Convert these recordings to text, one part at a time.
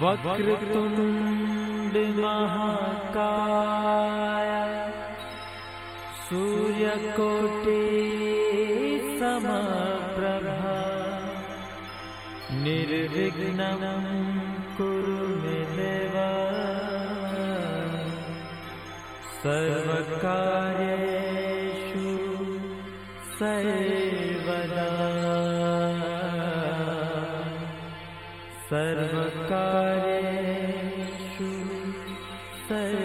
वक्रतुंड महाकाय सूर्यकोटि समप्रभा निर्विघ्नं कुरु मे देव सर्वकार्येषु सर्वदा सर्वकार्येषु सर्वदा।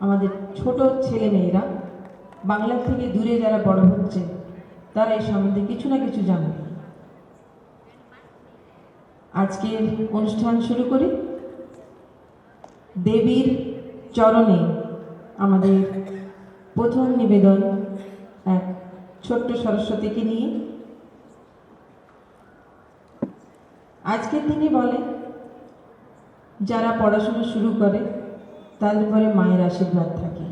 আমাদের ছোট ছেলে মেয়েরা বাংলা থেকে দূরে যারা বড় হচ্ছে তারা এই সম্বন্ধে কিছু না কিছু জানে। আজকের অনুষ্ঠান শুরু করি। দেবীর চরণে আমাদের প্রথম নিবেদন এক ছোট্ট সরস্বতীকে নিয়ে। আজকের দিনে বলে যারা পড়াশোনা শুরু করে তাদের পরে মায়ের আশীর্বাদ থাকে।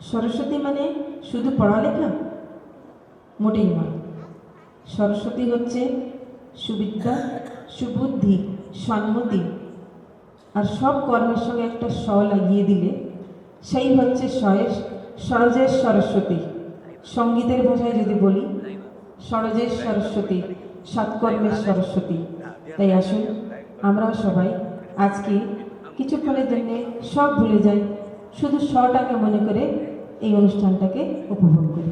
সরস্বতী মানে শুধু পড়ালেখা? মোটেই নয়। সরস্বতী হচ্ছে সুবিদ্যা, সুবুদ্ধি, সম্মতি আর সব কর্মের সঙ্গে একটা স লাগিয়ে দিলে সেই হচ্ছে সরজের সরস্বতী। সঙ্গীতের ভাষায় যদি বলি সরজের সরস্বতী, সৎকর্মের সরস্বতী। তাই আসুন আমরাও সবাই আজকে কিছুক্ষণের জন্য সব ভুলে যাই, শুধু স্বটাকে মনে করে এই অনুষ্ঠানটাকে উপভোগ করি।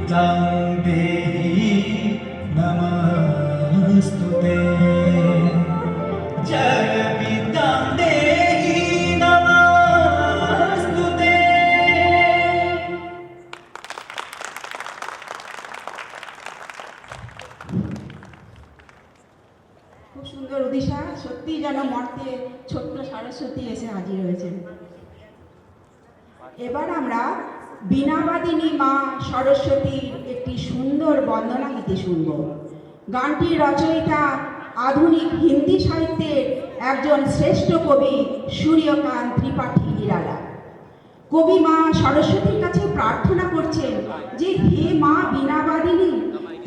विद्यां देहि नमस्तुते जय विद्यां देहि नमस्तुते। খুব সুন্দর উদিশা, সত্যি যেন মর্তে ছোট্ট সরস্বতী এসে হাজির হয়েছেন। এবার আমরা বীণাবাদিনী মা সরস্বতীর একটি সুন্দর বন্দনা গীতি শুনব। গানটির রচয়িতা আধুনিক হিন্দি সাহিত্যের একজন শ্রেষ্ঠ কবি সূর্যকান্ত ত্রিপাঠী নিরালা। কবি মা সরস্বতীর কাছে প্রার্থনা করছেন যে হে মা বীণাবাদিনী,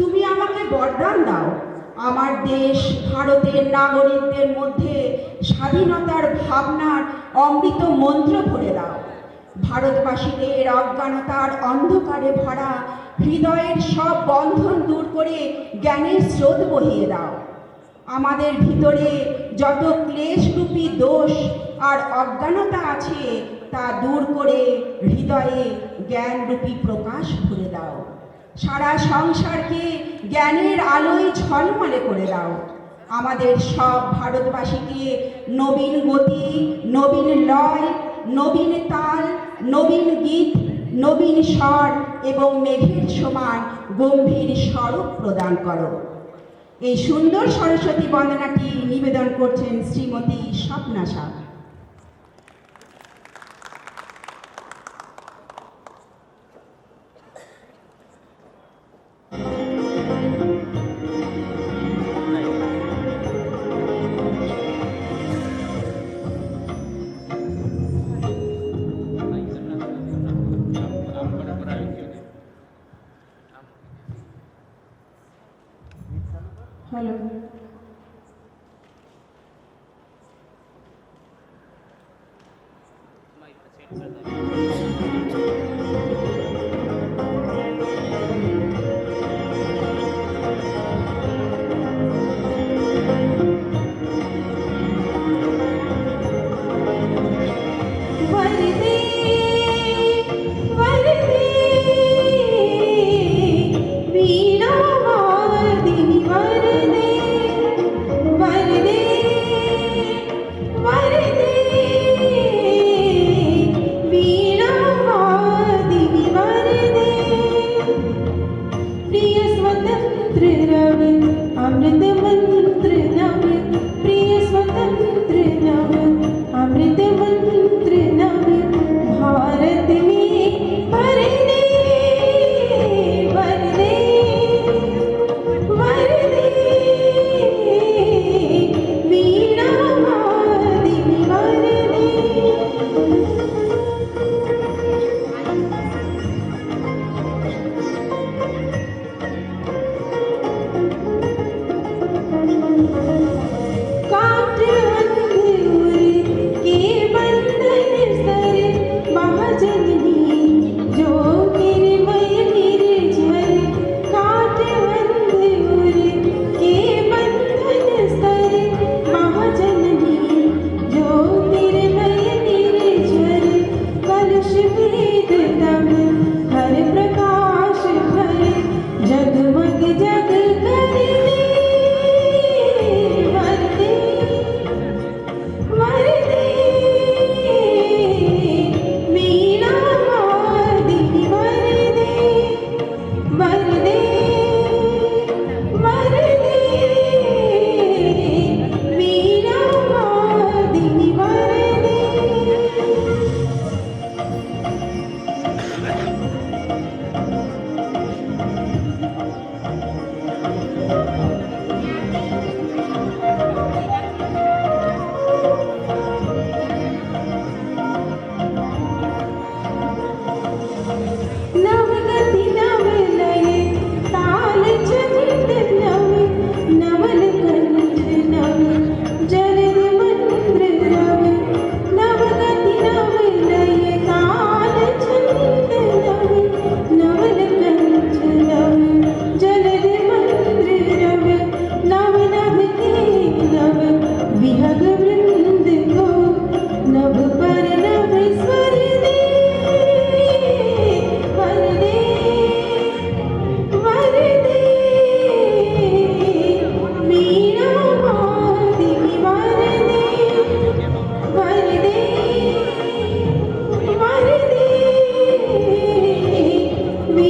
তুমি আমাকে বরদান দাও, আমার দেশ ভারতের নাগরিকদের মধ্যে স্বাধীনতার ভাবনার অমৃত মন্ত্র ভরে দাও। ভারতবাসীদের অজ্ঞানতার অন্ধকারে ভরা হৃদয়ের সব বন্ধন দূর করে জ্ঞানের স্রোত বহিয়ে দাও। আমাদের ভিতরে যত ক্লেশরূপী দোষ আর অজ্ঞানতা আছে তা দূর করে হৃদয়ে জ্ঞানরূপী প্রকাশ ভরে দাও। সারা সংসারকে জ্ঞানের আলোয় ঝলমলে করে দাও। আমাদের সব ভারতবাসীকে নবীন গতি, নবীন লয়, নবীন তাল, নবীন গীত, নবীন স্বর এবং মেঘের সমান গম্ভীর স্বরূপ প্রদান করো। এই সুন্দর সরস্বতী বন্দনাটি নিবেদন করছেন শ্রীমতী স্বপ্না সাহা। হ্যালো, वरदे वरदे वीणावादिनी वरदे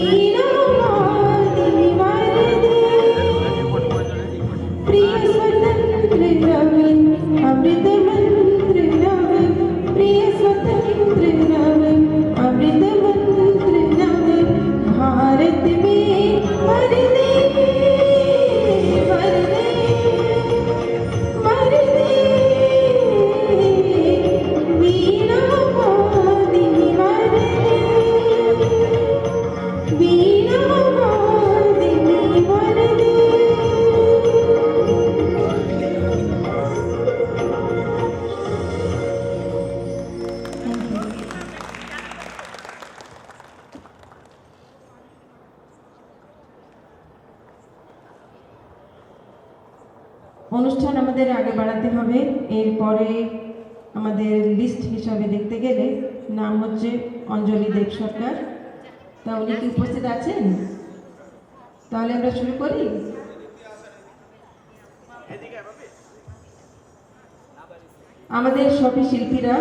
वीणावादिनी वरदे प्रिय स्वतंत्र रवे अमृत मंत्र रवे प्रिय स्वतंत्र रवे अमृत मंत्र रवे भारत में वरदे वरदे वरदे वीणावादिनी वरदे वीणावादिनी वरदे। অনুষ্ঠান আমাদের আগে বাড়াতে হবে। এরপরে আমাদের লিস্ট হিসাবে দেখতে গেলে নাম হচ্ছে অঞ্জলি দেব সরকার। তা উনি কি উপস্থিত আছেন? তাহলে আমরা শুরু করি। আমাদের সবই শিল্পীরা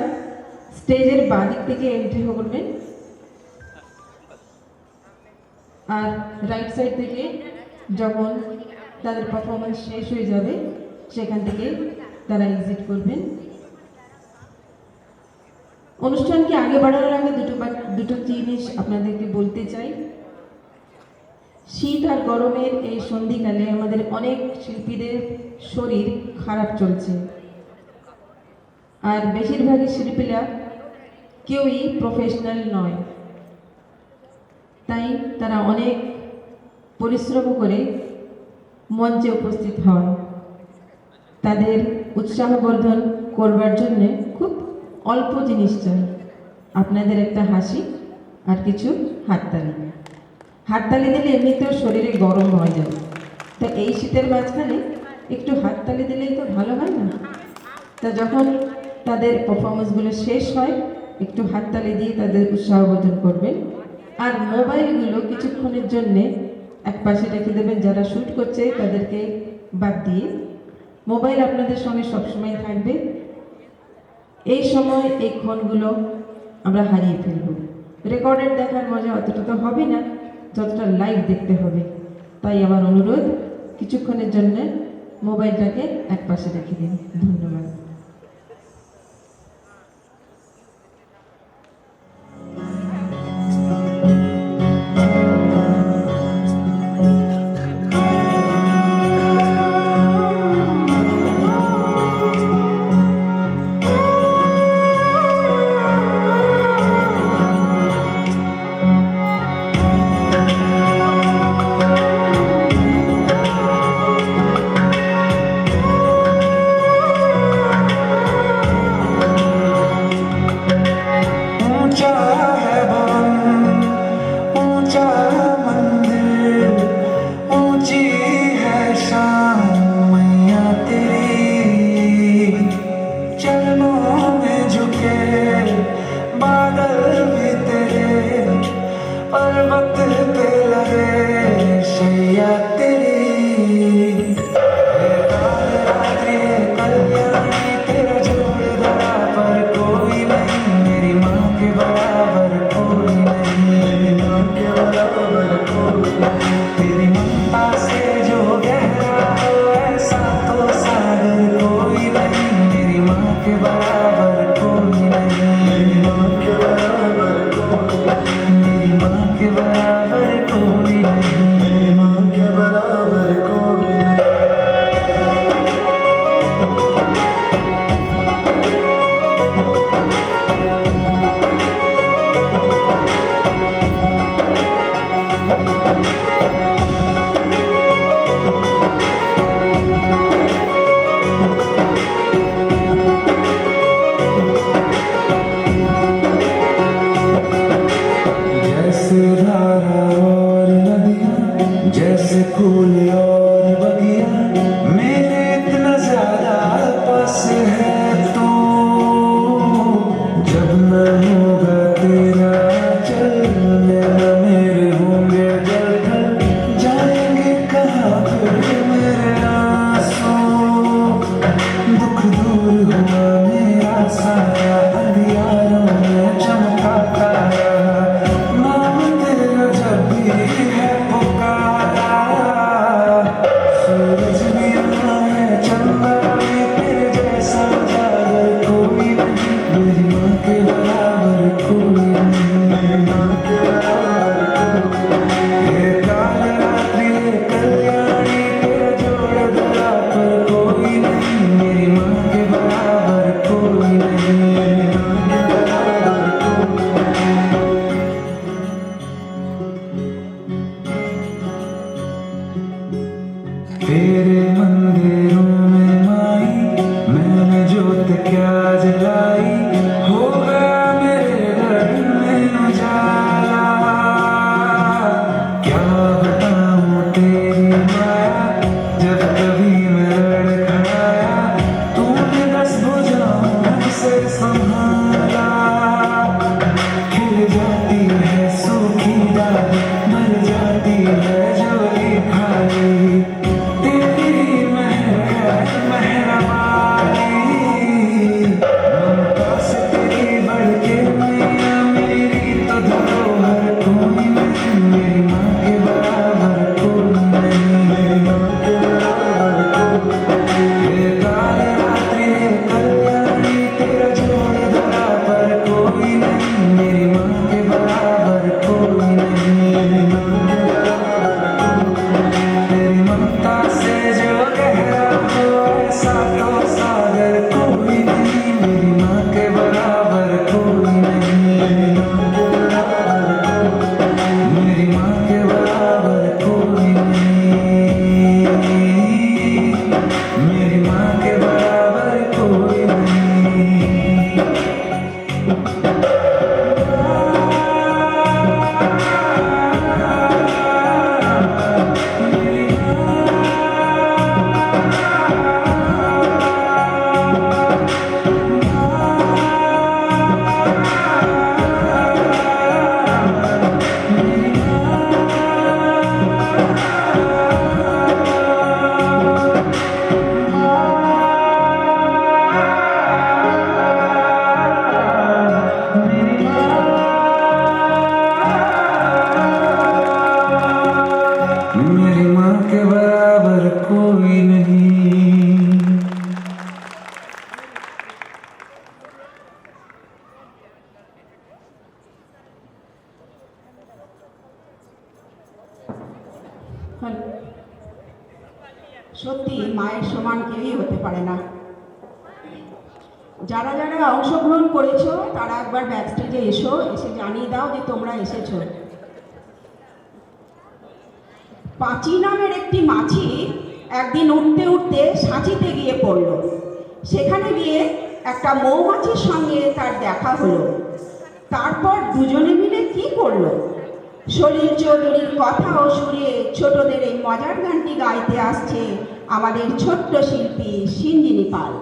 স্টেজের বাঁদিক থেকে এন্ট্রি করবেন আর রাইট সাইড থেকে যখন তাদের পারফরমেন্স শেষ হয়ে যাবে সেখান থেকে তারা এক্সিট করবেন। অনুষ্ঠানকে আগে বাড়ানোর আগে দুটো জিনিস আপনাদেরকে বলতে চাই। শীত আর গরমের এই সন্ধিকালে আমাদের অনেক শিল্পীদের শরীর খারাপ চলছে, আর বেশিরভাগই শিল্পীরা কেউই প্রফেশনাল নয়, তাই তারা অনেক পরিশ্রম করে মঞ্চে উপস্থিত হয়। তাদের উৎসাহবর্ধন করবার জন্য খুব অল্প জিনিস চাই, আপনাদের একটা হাসি আর কিছু হাততালি। হাততালি দিলে এমনিতেও শরীরে গরম হয়ে যায়, তো এই শীতের মাঝখানে একটু হাততালি দিলেই তো ভালো হয় না? তা যখন তাদের পারফরমেন্সগুলো শেষ হয় একটু হাততালি দিয়ে তাদের উৎসাহবর্ধন করবেন। আর মোবাইলগুলো কিছুক্ষণের জন্যে এক পাশে রেখে দেবেন, যারা শ্যুট করছে তাদেরকে বাদ দিয়ে। মোবাইল আপনাদের সঙ্গে সবসময় থাকবে। এই সময় এই ক্ষণগুলো আমরা হারিয়ে ফেলব। রেকর্ডেড দেখার মজা অতটা তো হবে না যতটা লাইভ দেখতে হবে। তাই আমার অনুরোধ, কিছুক্ষণের জন্য মোবাইলটাকে এক পাশে রেখে দিন। ধন্যবাদ। तेरे मंदिरों में माई मैंने जोत क्या जलाई, हो गया मेरे घर में उजाला। क्या बताऊं तेरी माया, जब कभी मैं लड़खड़ाया तूने 10 भुजाओं से संभाला। खिल जाती है सूखी डाली, मर जाती है झोली खाली, तेरी मेहरबानी। ममता से तेरी बढ़ के मैया मेरी तो धरोहर कोई नहीं, मेरी माँ के बराबर कोई नहीं। ये काले रात्रि है कल्याणी, तेरा जोड़ धरा पर कोई नहीं, मेरी माँ के बराबर कोई नहीं। तेरी ममता से जो गहरा हो ऐसा तो सागर कोई नहीं, मेरी माँ के बराबर कोई नहीं। मेरी माँ के बराबर कोई नहीं, मेरी माँ के बराबर कोई नहीं। मेरी माँ के बराबर कोई नहीं। সত্যি মায়ের সমান কেউই হতে পারে না। যারা যারা অংশগ্রহণ করেছো তারা একবার ব্যাকস্টেজে এসো, এসে জানিয়ে দাও যে তোমরা এসেছো। পাঁচি নামের একটি মাছি একদিন উঠতে উঠতে সাঁচিতে গিয়ে পড়ল। সেখানে গিয়ে একটা মৌমাছির সঙ্গে তার দেখা হলো। তারপর দুজনে মিলে কি করলো? সলিল চৌধুরীর কথা ও সুরে ছোটদের এই মজার গানটি গাইতে আসছে আমাদের ছোট্ট শিল্পী সিঞ্জিনী পাল।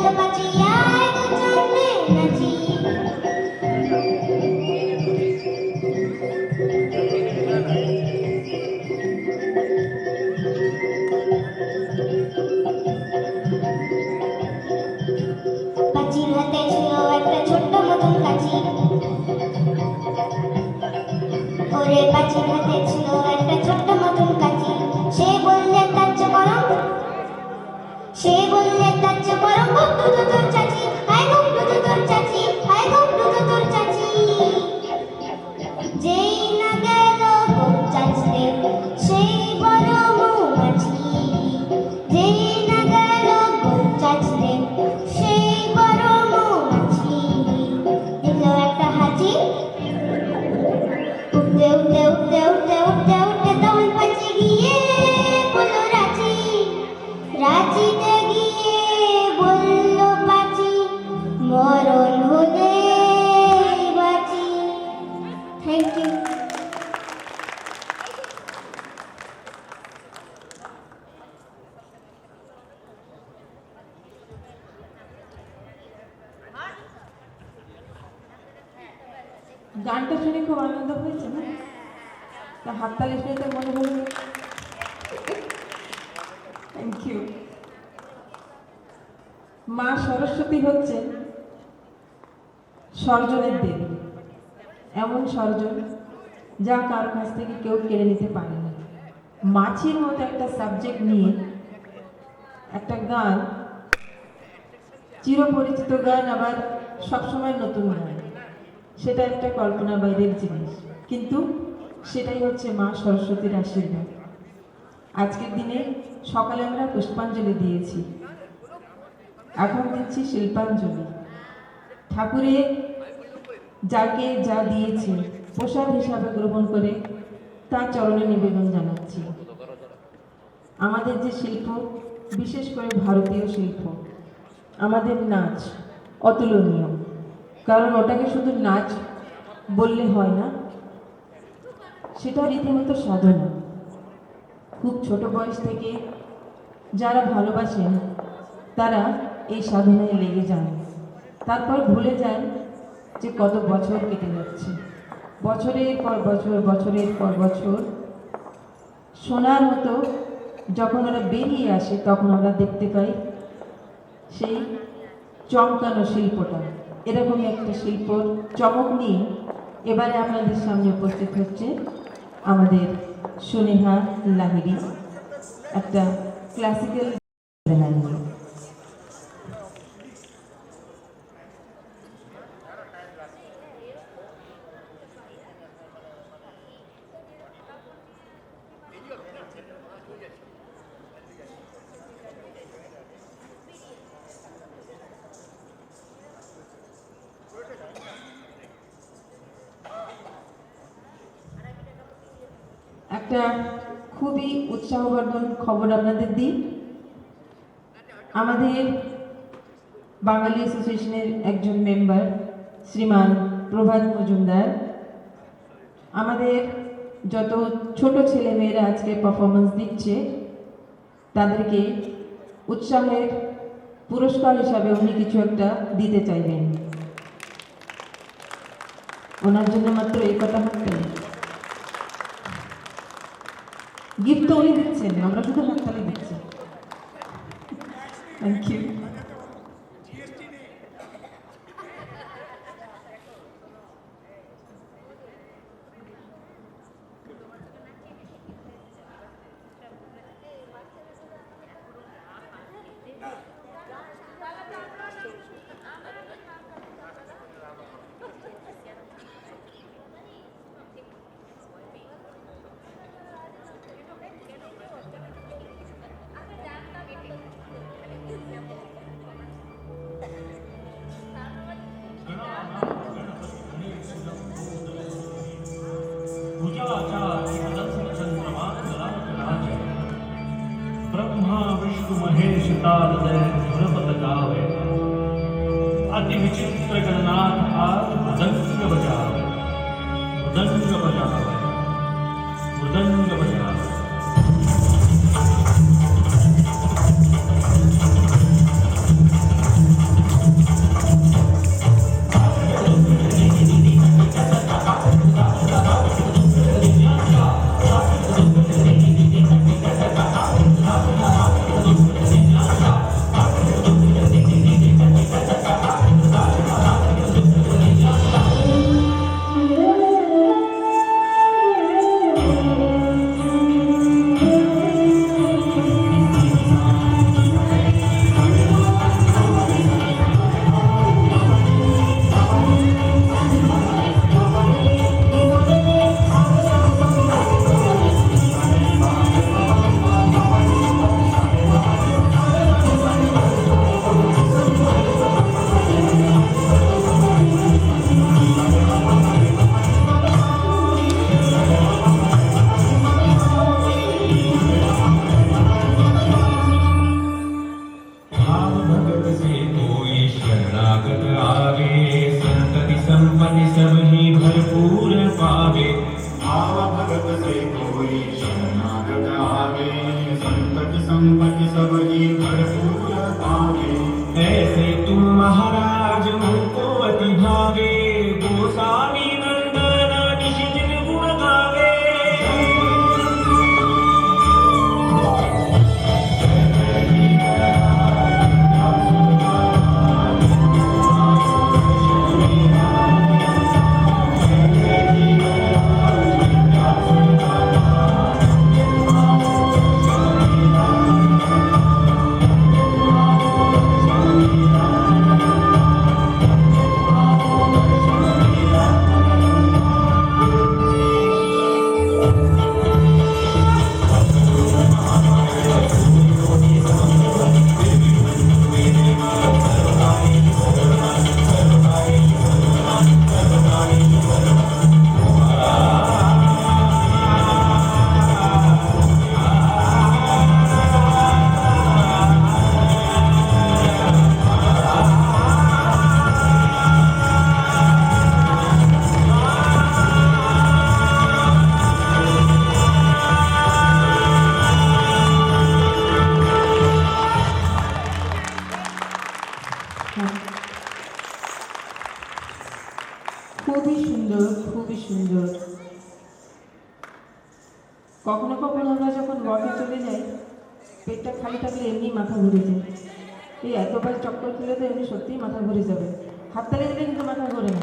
চলো বাঁচি আয় দুজনে নাচি পাঁচির হাতে ছিল একটা ছোট্ট মতন কাঁচি ওরে পাঁচির হাতে ছিল একটা ছোট্ট মতন কাঁচি সে বললে তার চেয়ে বরং গুড্ডু তো তোর চাচি হায় গুড্ডু তো তোর চাচি হায় গুড্ডু তো তোর চাচি যেই না গেল গোপ চাচতে সেই বড় মৌমাছি যেই না গেল গোপ চাচতে সেই বড় মৌমাছি দিল একটা হাঁচি উঠতে উঠতে উঠতে উঠতে উঠতে উঠতে তখন পাঁচি গিয়ে বলল রাঁচিতে গিয়ে বলল পাঁচি মরণ হলে বাঁচি। Thank you. গানটা শুনে খুব আনন্দ হয়েছে না? তা হাততালি শুনে তো মনে হলো। Thank you. মা সরস্বতী হচ্ছেন সর্জনের দেবী, এমন সর্জন যা কার কাছ থেকে কেউ কেড়ে নিতে পারে না। মাছির মতো একটা সাবজেক্ট নিয়ে একটা গান, চিরপরিচিত গান, আবার সবসময় নতুন গান, সেটা একটা কল্পনার বাইরের জিনিস, কিন্তু সেটাই হচ্ছে মা সরস্বতীর আশীর্বাদ। আজকের দিনে সকালে আমরা পুষ্পাঞ্জলি দিয়েছি, এখন দিচ্ছি শিল্পাঞ্জলি। ঠাকুরে যাকে যা দিয়েছে প্রসাদ হিসাবে গ্রহণ করে তার চরণে নিবেদন জানাচ্ছি। আমাদের যে শিল্প, বিশেষ করে ভারতীয় শিল্প, আমাদের নাচ অতুলনীয়, কারণ ওটাকে শুধু নাচ বললে হয় না, সেটা রীতিমতো সাধনা। খুব ছোট বয়স থেকে যারা ভালোবাসেন তারা এই সাধনায় লেগে যান, তারপর ভুলে যান যে কত বছর কেটে যাচ্ছে। বছরের পর বছর, বছরের পর বছর সোনার মতো যখন ওরা বেরিয়ে আসে, তখন আমরা দেখতে পাই সেই চমকানো শিল্পটা। এরকমই একটা শিল্পর চমক নিয়ে এবারে আপনাদের সামনে উপস্থিত হচ্ছে আমাদের সুনেহা লাহিড়ী, একটা ক্লাসিক্যাল গান। একটা খুবই উৎসাহবর্ধক খবর আপনাদের দিই। আমাদের বাঙালি অ্যাসোসিয়েশনের একজন মেম্বার শ্রীমান প্রভাত মজুমদার আমাদের যত ছোট ছেলেমেয়েরা আজকে পারফরমেন্স দিচ্ছে তাদেরকে উৎসাহের পুরস্কার হিসাবে উনি কিছু একটা দিতে চাইবেন। ওনার জন্য মাত্র এই কথা হচ্ছে, গিফট তো উনি দিচ্ছেন, আমরা শুধু হাততালি দিচ্ছি। Thank you. ब्रह्मा विष्णु महेश तारदय धुरपद गावे, अति विचित्र गणनाथ आज मृदंग बजावे, मृदंग बजावे, मृदंग बजावे। जोगी भरपूर पावे ऐसे तुम महाराज मुझको अति भावे गोसावी नंदन निश दिन गुण गावे খুবই সুন্দর, খুবই সুন্দর। কখনো কখনো আমরা যখন ওয়াকে চলে যাই, পেটটা খালি থাকলে এমনি মাথা ঘুরে যায়। এই এতবার চক্কর তুলে তো এমনি সত্যিই মাথা ঘুরে যাবে। হাততালি দিলে কিন্তু মাথা ঘোরে না।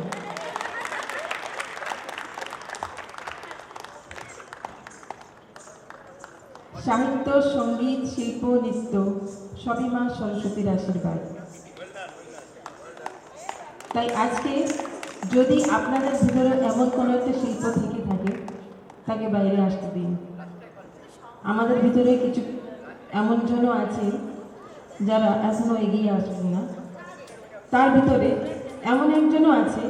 সাহিত্য, সঙ্গীত, শিল্প, নৃত্য সবই মা সরস্বতীর আশীর্বাদ। তাই আজকে যদি আপনাদের ভিতরে এমন কোনো একটা শিল্প থেকে থাকে, তাকে বাইরে আসতে দিন। আমাদের ভিতরে কিছু এমন জন আছে যারা এখনো এগিয়ে আসবেন না। তার ভিতরে এমন একজনও আছে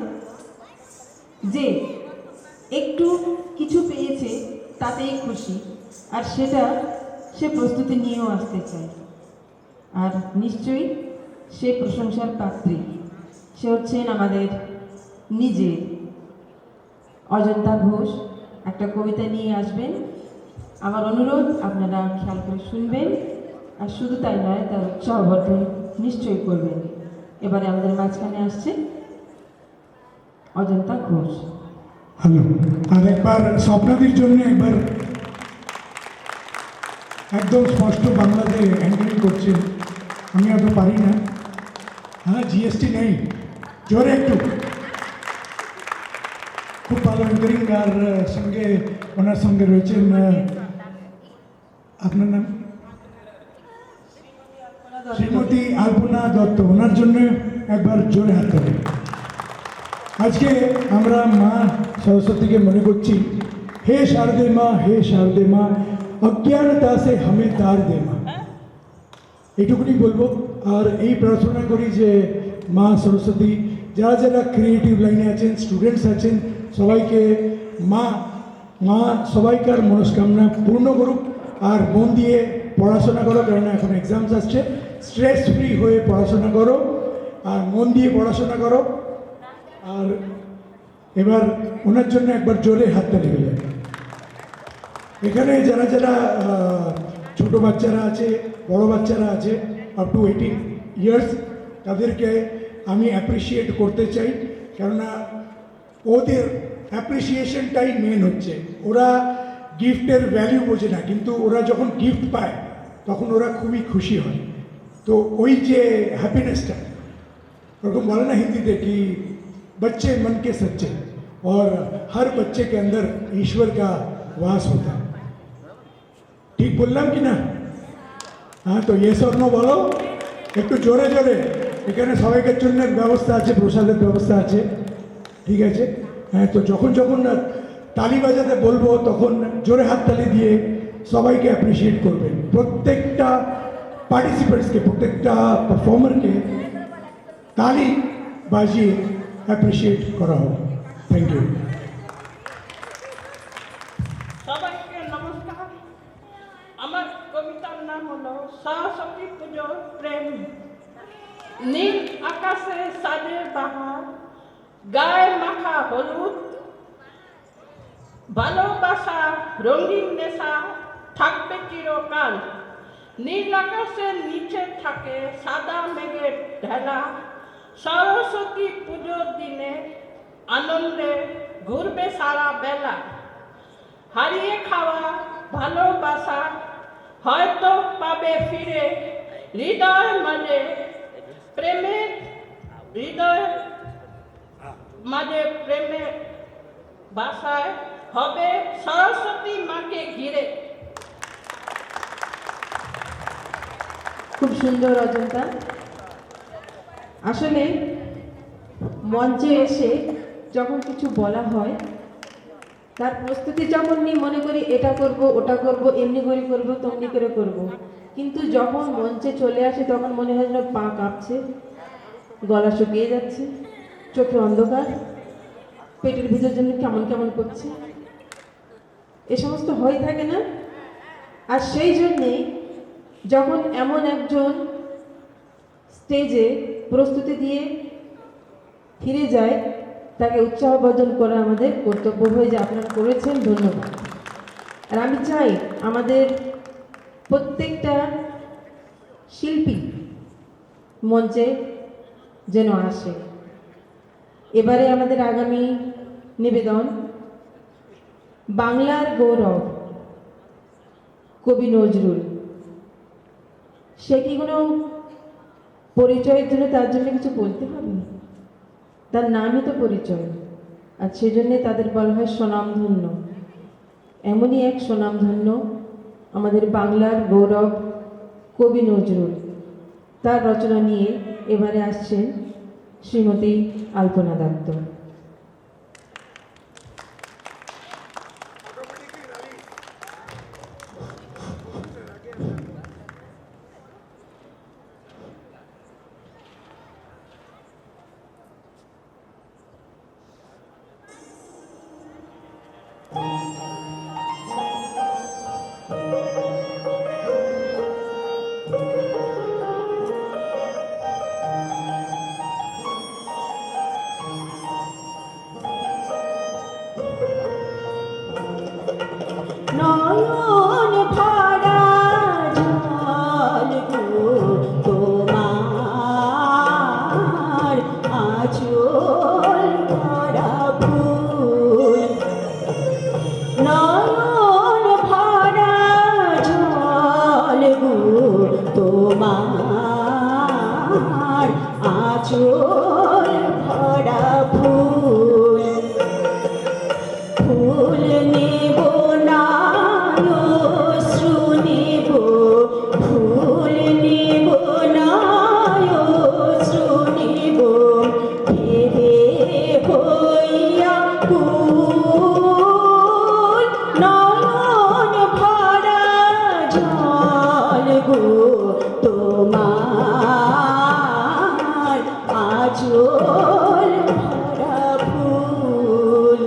যে একটু কিছু পেয়েছে তাতেই খুশি, আর সেটা সে প্রস্তুতি নিয়েও আসতে চায়। আর নিশ্চয়ই সে প্রশংসার পাত্রী। সে হচ্ছেন আমাদের নিজের অজন্তা ঘোষ। একটা কবিতা নিয়ে আসবেন। আমার অনুরোধ আপনারা খেয়াল করে শুনবেন, আর শুধু তাই নয়, তার উৎসাহবর্ধন নিশ্চয়ই করবেন। এবারে আমাদের মাঝখানে আসছে অজন্তা ঘোষ। হ্যালো, আর একবার স্বপ্নাদির জন্য একবার একদম স্পষ্ট বাংলাতে অ্যাঙ্কারিং করছেন। আমি অত পারি না। হ্যাঁ, জিএসটি নেই, জোরে একটু। খুব ভালো অ্যাঙ্কারিং। আর সঙ্গে ওনার সঙ্গে রয়েছেন, আপনার নাম শ্রীমতী আলপনা দত্ত। ওনার জন্য একবার জোরে হাত তালি। আজকে আমরা মা সরস্বতীকে মনে করছি, হে শারদে মা, হে শারদে মা, অজ্ঞানতা সে হমে তার দে মা। এইটুকুনি বলবো। আর এই প্রার্থনা করি যে মা সরস্বতী যারা যারা ক্রিয়েটিভ লাইনে আছেন, স্টুডেন্টস আছেন, সবাইকে মা সবাইকার মনস্কামনা পূর্ণ করুক। আর মন দিয়ে পড়াশোনা করো, কারণ এখন এক্সামস আসছে। স্ট্রেস ফ্রি হয়ে পড়াশোনা করো, আর মন দিয়ে পড়াশোনা করো। আর এবার ওনার জন্য একবার জোরে হাততালি হয়ে যাবে। এখানে যারা যারা ছোটো বাচ্চারা আছে, বড় বাচ্চারা আছে, আপ টু 18 ইয়ার্স, তাদেরকে আমি অ্যাপ্রিসিয়েট করতে চাই। কেননা ওদের অ্যাপ্রিসিয়েশনটাই মেন হচ্ছে। ওরা গিফটের ভ্যালু বোঝে না, কিন্তু ওরা যখন গিফট পায় তখন ওরা খুবই খুশি হয়। তো ওই যে হ্যাপিনেসটা, ওরকম বলে না হিন্দিতে কি बच्चे मन के सच्चे, और हर बच्चे के अंदर ईश्वर का वास होता है। ठीक बोललाम कि ना? हाँ, तो ये सब नो बोलो একটু জোরে জোরে। এখানে সবাইকার জন্য ব্যবস্থা আছে, প্রসাদের ব্যবস্থা আছে, ঠিক আছে? হ্যাঁ, তো যখন যখন তালি বাজাতে বলবো তখন জোরে হাততালি দিয়ে সবাইকে অ্যাপ্রিসিয়েট করবেন। প্রত্যেকটা পার্টিসিপেন্টসকে, প্রত্যেকটা পারফর্মারকে তালি বাজিয়ে অ্যাপ্রিসিয়েট করা হোক। Thank you. সবাইকে নমস্কার। আমার কবিতার নাম হলো সরস্বতী পুজো প্রেম। নীল আকাশে সাজে বাহার, গায়ে মাখা হলুদ, ভালোবাসা রঙিন নেশা থাকবে চিরকাল। নীল আকাশের নিচে থাকে সাদা মেঘের ঢেলা। সরস্বতী পুজোর দিনে আনন্দে ঘুরবে সারা বেলা। হারিয়ে খাওয়া ভালোবাসা হয়তো পাবে ফিরে, হৃদয় মাঝে প্রেমের হৃদয় মাঝে প্রেমের বাসায় হবে সরস্বতী মাকে ঘিরে। খুব সুন্দর অজন্তা। আসলে মঞ্চে এসে যখন কিছু বলা হয় তার প্রস্তুতি যখন নিই মনে করি এটা করব ওটা করব, এমনি করে করব তেমনি করে করব, কিন্তু যখন মঞ্চে চলে আসে তখন মনে হয় যেন পা কাঁপছে, গলা শুকিয়ে যাচ্ছে, চোখে অন্ধকার, পেটের ভিতর যেন কেমন কেমন করছে, এ সমস্ত হয়ে থাকে না? আর সেই জন্যেই যখন এমন একজন স্টেজে প্রস্তুতি দিয়ে ফিরে যায় তাকে উৎসাহ বর্ধন করা আমাদের কর্তব্য হয়ে যে আপনারা করেছেন, ধন্যবাদ। আর আমি চাই আমাদের প্রত্যেকটা শিল্পী মঞ্চে যেন আসে। এবারে আমাদের আগামী নিবেদন বাংলার গৌরব কবি নজরুল। সে কি কোনো পরিচয়ের জন্য তার জন্য কিছু বলতে হবে? তার নামই তো পরিচয়, আর সেজন্যে তাদের বলা হয় স্বনামধন্য। এমনই এক স্বনামধন্য আমাদের বাংলার গৌরব কবি নজরুল। তার রচনা নিয়ে এবারে আসছেন শ্রীমতী আলপনা দত্ত। নয়ন ভরা জল গো তোমার, আঁচল ভরা ফুল। নয়ন ভরা জল গো তোমার, আঁচল ভরা ফুল। ফুল নেব না অশ্রু নেব, ফুল নেব না অশ্রু নেব, ভেবে হইয়া কুল। নয়ন ভরা জল গো তোমার, আঁচল ভরা ফুল।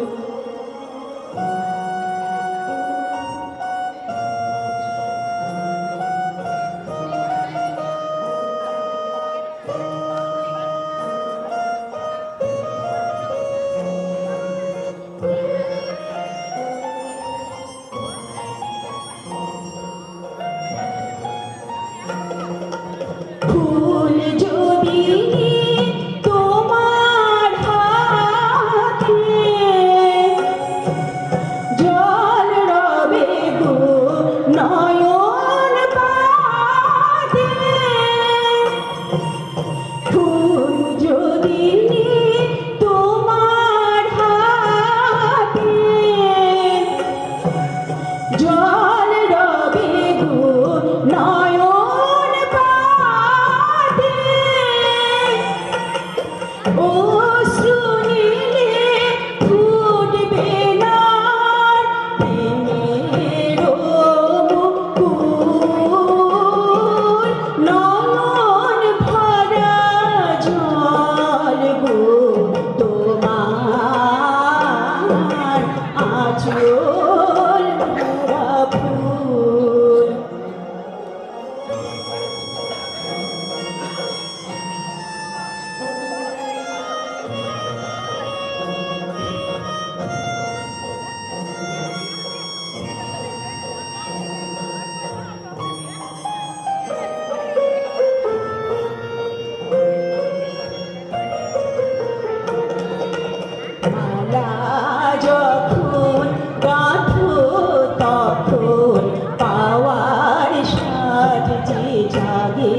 জাগে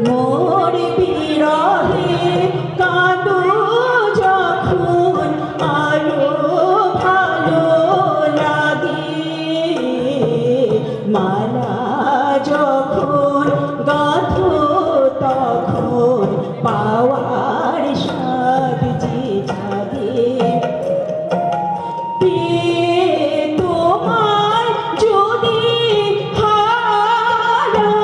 মোর বিরহে কাঁদো যখন আরো ভালো লাগে মালা যখন গাঁথো তখন পাওয়ার স্বাদ যে জাগে তোমায় যদি হারাই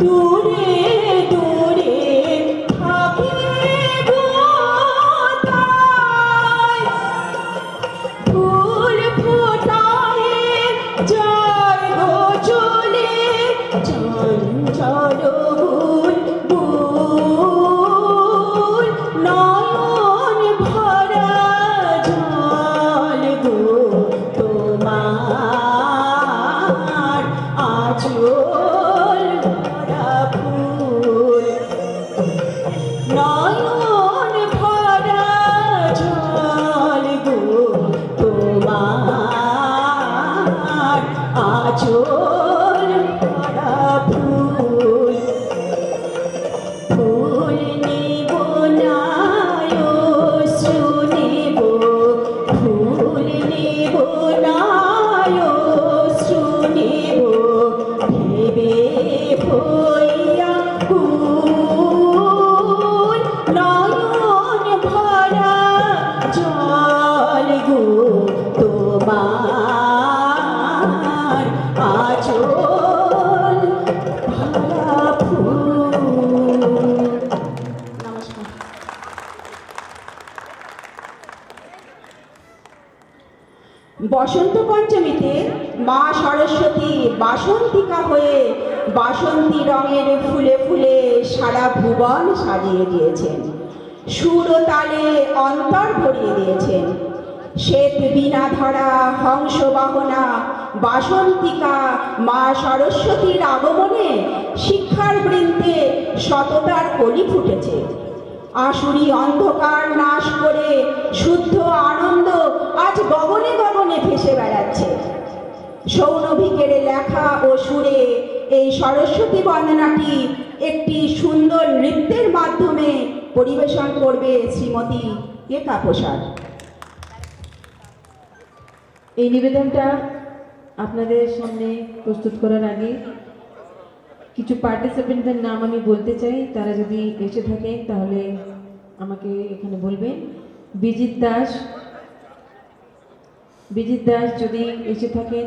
দূরে দূরে থাকি কোথায় ফুল ফোটায় যায় গো চলে চঞ্চল বুল বুল নয়ন ভরা জল গো তোমার আঁচল ভরা ফুল নয়ন ভরা জল গো তোমার আঁচল ভরা ফুল ফুল নিব না শুনিব ফুল নিব না শুনিব ভেবে ভইয়া কুল নয়ন ভরা জল গো তোমার আঁচল ভরা ফুল। নমস্কার। বসন্ত পঞ্চমীতে মা সরস্বতী বাসন্তিকা হয়ে বাসন্তী রঙের ফুলে ফুলে সারা ভুবন সাজিয়ে দিয়েছেন সুর ও তালে অন্তর ভরিয়ে দিয়েছেন শ্বেত বীণা ধরা হংস বাহনা বাসন্তিকা মা সরস্বতীর আগমনে শিক্ষার বৃন্তে সততার কলি ফুটেছে আসুরি অন্ধকার নাশ করে শুদ্ধ আনন্দ আজ গগনে গগনে ভেসে বেড়াচ্ছে সৌনভিকের লেখা ও সুরে এই সরস্বতী বন্দনাটি একটি সুন্দর নৃত্যের মাধ্যমে পরিবেশন করবে শ্রীমতী কেকা প্রসাদ। এই নিবেদনটা আপনাদের সামনে প্রস্তুত করার আগে কিছু পার্টিসিপেন্টদের নাম আমি বলতে চাই, তারা যদি এসে থাকেন তাহলে আমাকে এখানে বলবেন। বিজিত দাস যদি এসে থাকেন।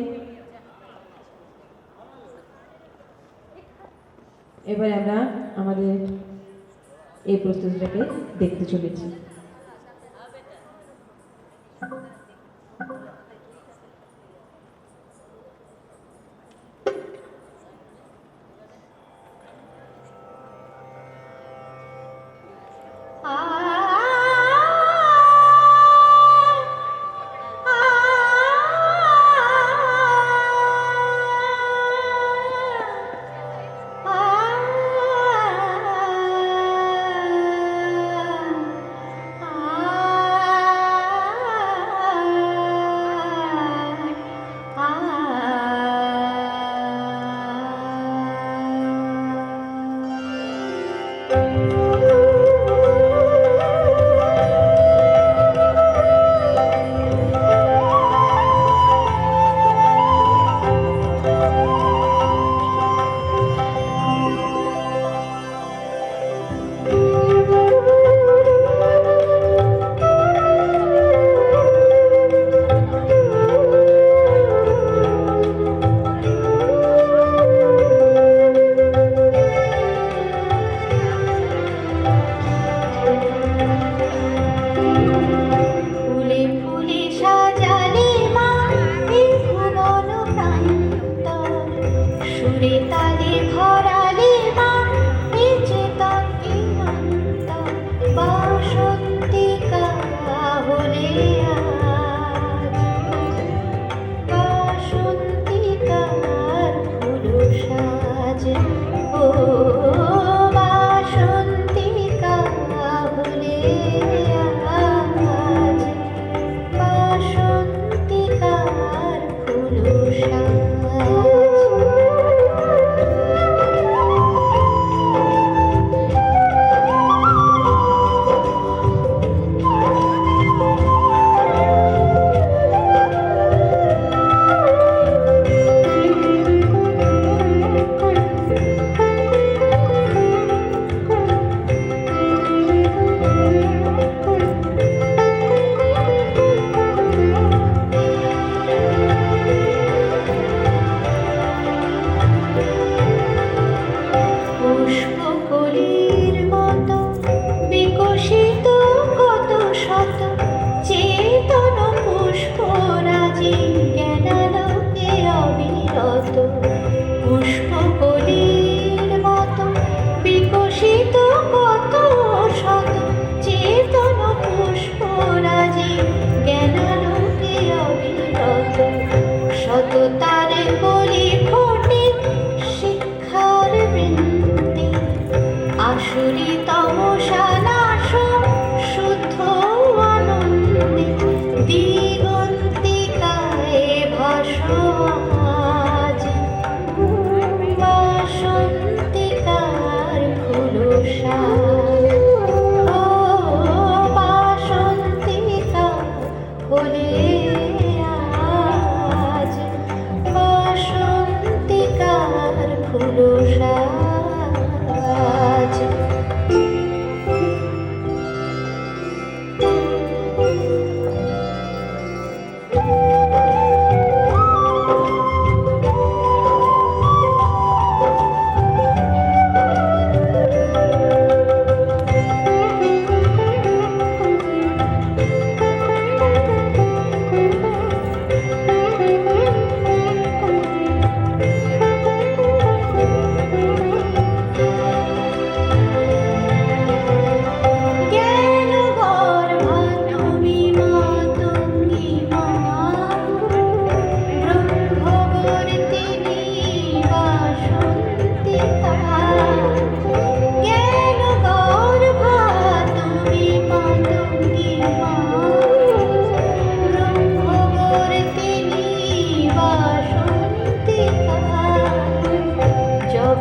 এবার আমরা আমাদের এই প্রস্তুতিটাকে দেখতে চলেছি। বাসন্তিকার ফুলুষা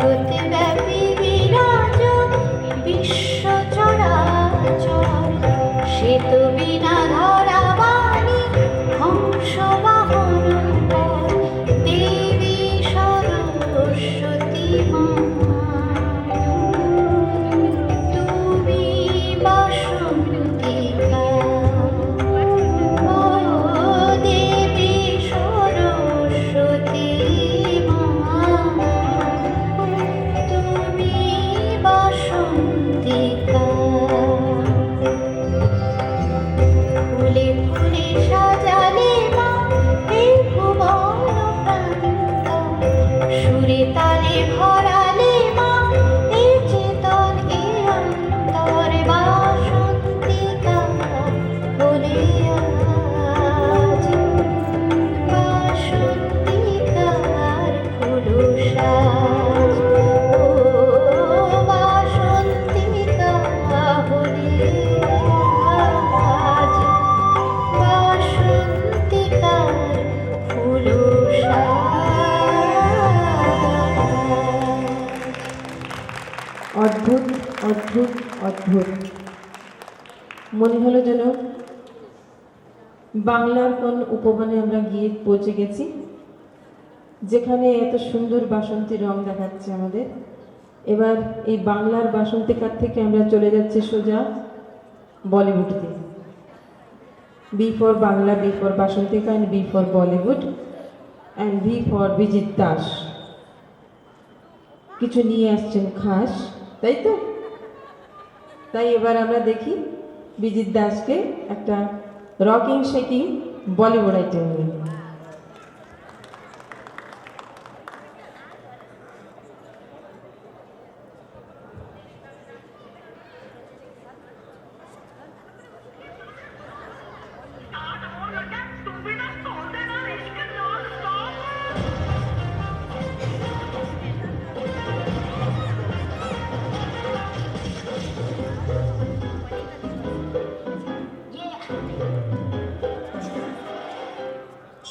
জগৎব্যাপী বিরাজ বিশ্ব চরাচর, সে তো বিনা ধরা বাণী হংস বাহন পর, দেবী সরস্বতী মা তুমি বাসন্তিকা। ও দেবী সরস্বতী মা তুমি বাসন্তিকা। ফুলে ফুলে সাজালে মা এই ভুবন প্রান্ত, সুরে তালে ভরালে মা এই চেতন এ অন্তর, বাসন্তিকা বলে আজ বাসন্তিকার ফুল সাজ। ও বাসন্তিকা বলে আজ বাসন্তিকার ফুল অদ্ভুত অদ্ভুত অদ্ভুত। মনে হলো যেন বাংলার কোন উপবনে আমরা গিয়ে পৌঁছে গেছি, যেখানে এত সুন্দর বাসন্তী রং দেখাচ্ছে আমাদের। এবার এই বাংলার বাসন্তিকার থেকে আমরা চলে যাচ্ছি সোজা বলিউডে। B for Bangla, B for Basantika, and B for Bollywood, and B for Bijit Das. কিছু নিয়ে আসছেন খাস, তাই তো? তাই এবার আমরা দেখি বিজিত দাসকে একটা রকিং শেকিং বলিউড আইটেম নিয়ে।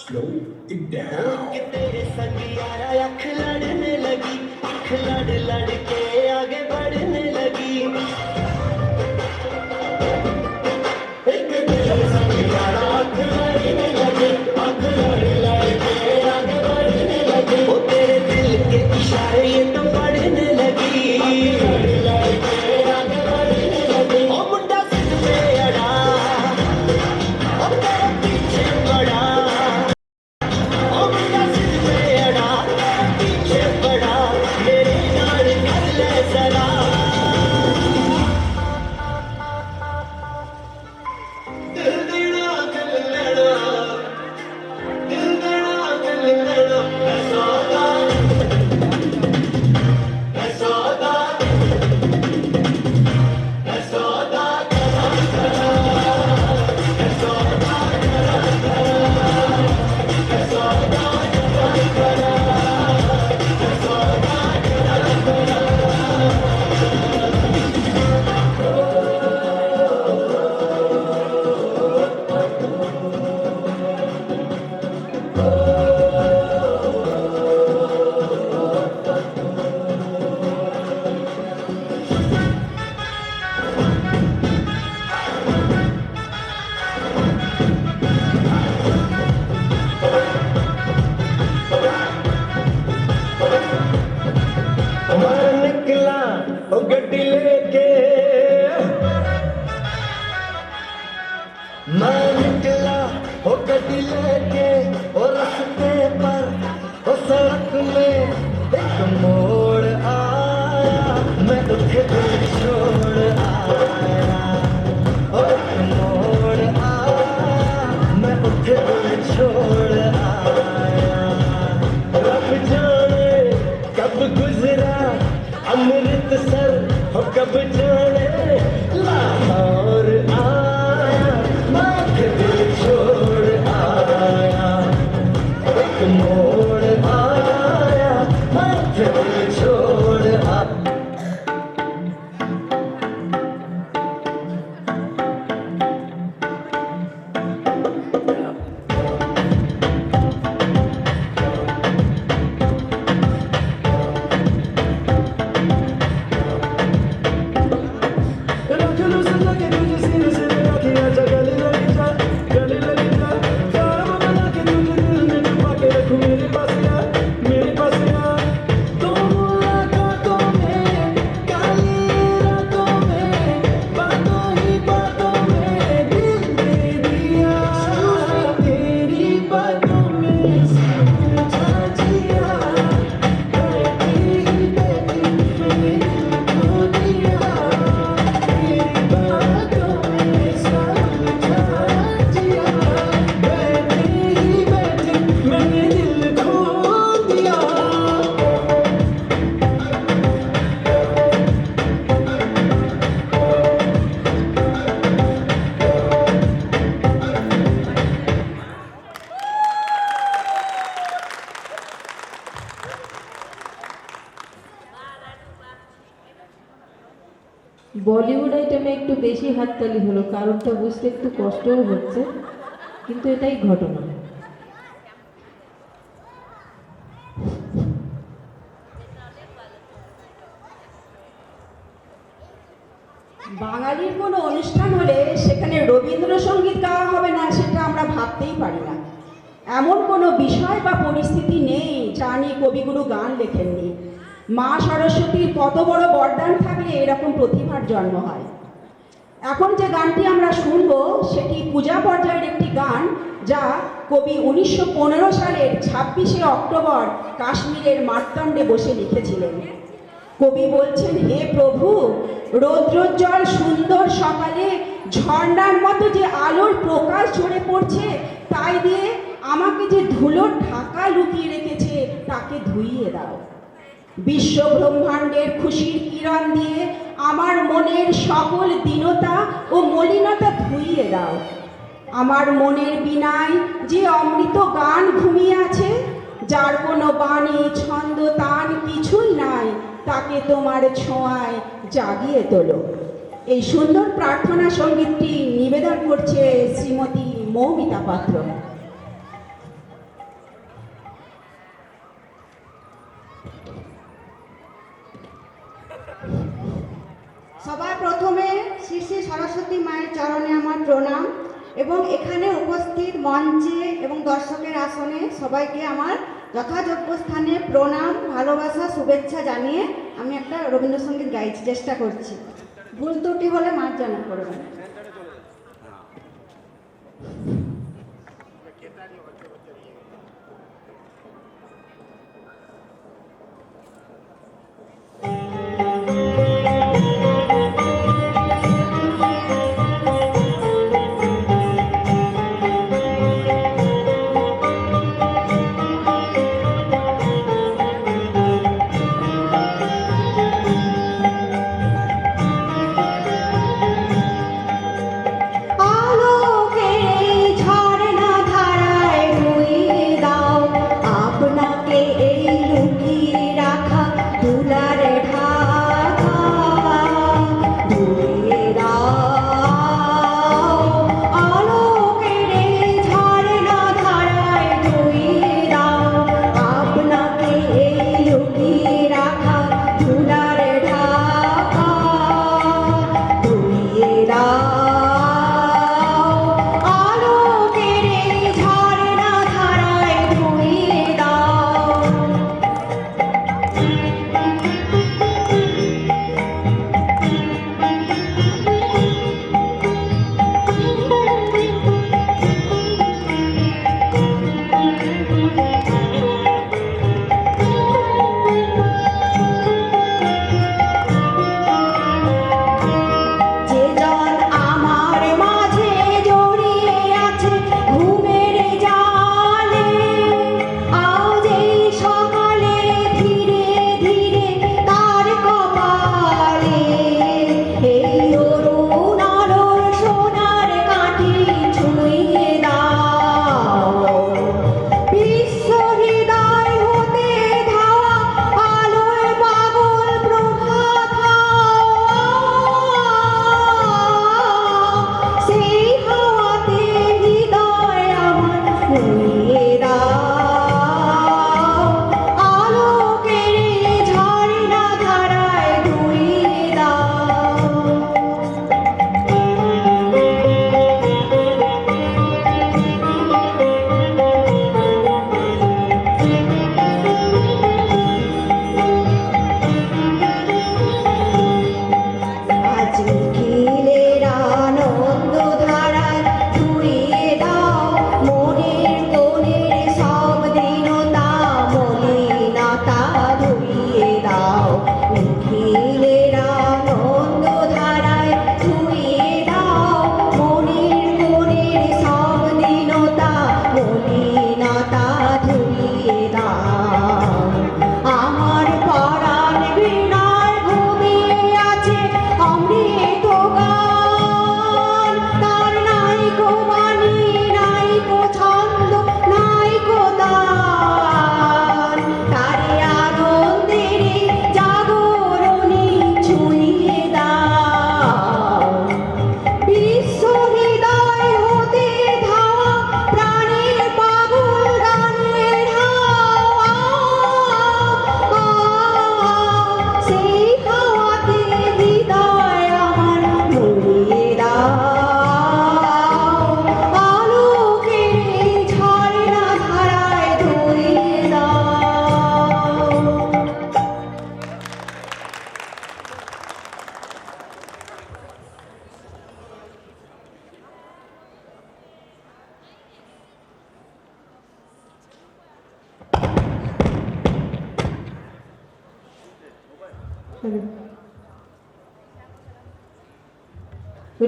Slow it down. तेरे संग यारा अख लड़ने लगी, अख लड़ लड़ के आगे बढ़ने लगी। एक तेरे संग यारा अख लड़ने लगी, अख लड़ लड़ के आगे बढ़ने लगी। वो तेरे दिल के इशारे ये तो पढ़ने लगी, लड़ लड़ के आगे बढ़ने लगी। ओ मुंडा सिद्ध पे अड़ा, ओ तेरे पीछे पड़ा। मैं निकला हो गड्डी लेके और रास्ते पर वो सड़क में एक मोड़ आया, मैं उठे दिल छोड़ आया। और एक मोड़ आया, मैं उठे दिल छोड़ आया। रब जाने कब गुजरा अमृतसर, हो कब जाने लाहौर आया, मैं दिल छोड़ आया। एक मोड़ आया, मैं दिल छोड़ आया। বলিউড আইটেমে একটু বেশি হাততালি হলো, কারণটা বুঝতে একটু কষ্টও হচ্ছে, কিন্তু এটাই ঘটনা। বাঙালির কোনো অনুষ্ঠান হলে সেখানে রবীন্দ্রসঙ্গীত গাওয়া হবে না সেটা আমরা ভাবতেই পারি না। এমন কোনো বিষয় বা পরিস্থিতি নেই যা নিয়ে কবিগুরু গান লেখেননি। মা সরস্বতীর কত বড় বরদান থাকলে এরকম প্রতিভার জন্ম হয়। এখন যে গানটি আমরা শুনব সেটি পূজা পর্যায়ের একটি গান, যা কবি 1915 সালের 26শে অক্টোবর কাশ্মীরের মার্তণ্ডে বসে লিখেছিলেন। কবি বলছেন, হে প্রভু, রৌদ্রোজ্জ্বল সুন্দর সকালে ঝর্ণার মতো যে আলোর প্রকাশ ঝরে পড়ছে, তাই দিয়ে আমাকে যে ধুলোর ঢাকা লুকিয়ে রেখেছে তাকে ধুইয়ে দাও। বিশ্ব ব্রহ্মাণ্ডের খুশির কিরণ দিয়ে আমার মনের সকল দীনতা ও মলিনতা ধুইয়ে দাও। আমার মনের বীণায় যে অমৃত গান ঘুমিয়ে আছে, যার কোনো বাণী ছন্দ তান কিছুই নাই, তাকে তোমার ছোঁয়ায় জাগিয়ে তোলো। এই সুন্দর প্রার্থনা সঙ্গীতটি নিবেদন করছে শ্রীমতী মৌমিতা পাত্র। সবার প্রথমে শ্রী শ্রী সরস্বতী মায়ের চরণে আমার প্রণাম, এবং এখানে উপস্থিত মঞ্চে এবং দর্শকের আসনে সবাইকে আমার যথাযোগ্য স্থানে প্রণাম, ভালোবাসা, শুভেচ্ছা জানিয়ে আমি একটা রবীন্দ্রসঙ্গীত গাইছি, চেষ্টা করছি। ভুল ত্রুটি হলে মার্জনা করবেন।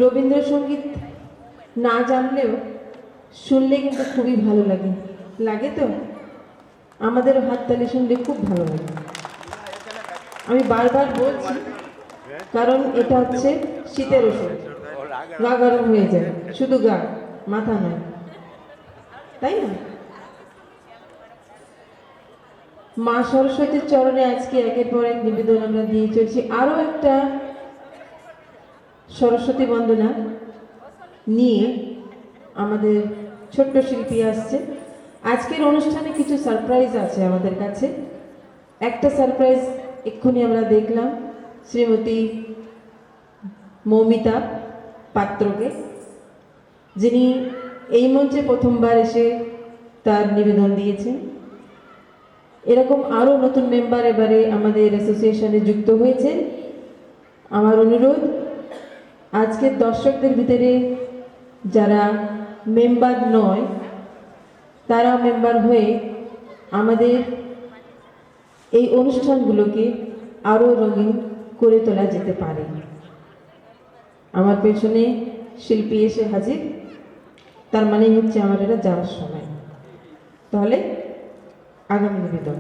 রবীন্দ্রসঙ্গীত না জানলেও শুনলে কিন্তু খুবই ভালো লাগে, লাগে তো? আমাদেরও হাততালি শুনলে খুব ভালো লাগে। আমি বারবার বলছি, কারণ এটা হচ্ছে শীতের ওষুধ, গা গরম হয়ে যায়, শুধু গা, মাথা নয়, তাই না? মা সরস্বতীর চরণে আজকে একের পর এক নিবেদন আমরা দিয়ে চলছি। আরও একটা সরস্বতী বন্দনা নিয়ে আমাদের ছোট্ট শিল্পী আসছে। আজকের অনুষ্ঠানে কিছু সারপ্রাইজ আছে আমাদের কাছে। একটা সারপ্রাইজ এক্ষুনি আমরা দেখলাম শ্রীমতী মৌমিতা পাত্রকে, যিনি এই মঞ্চে প্রথমবার এসে তার নিবেদন দিয়েছেন। এরকম আরও নতুন মেম্বার এবারে আমাদের অ্যাসোসিয়েশনে যুক্ত হয়েছে। আমার অনুরোধ, আজকের দর্শকদের ভিতরে যারা মেম্বার নয় তারা মেম্বার হয়ে আমাদের এই অনুষ্ঠানগুলোকে আরও রঙিন করে তোলা যেতে পারে। আমার পেছনে শিল্পী এসে হাজির, তার মানেই হচ্ছে আমার এটা যাওয়ার সময়। তাহলে আগামী নিবেদন।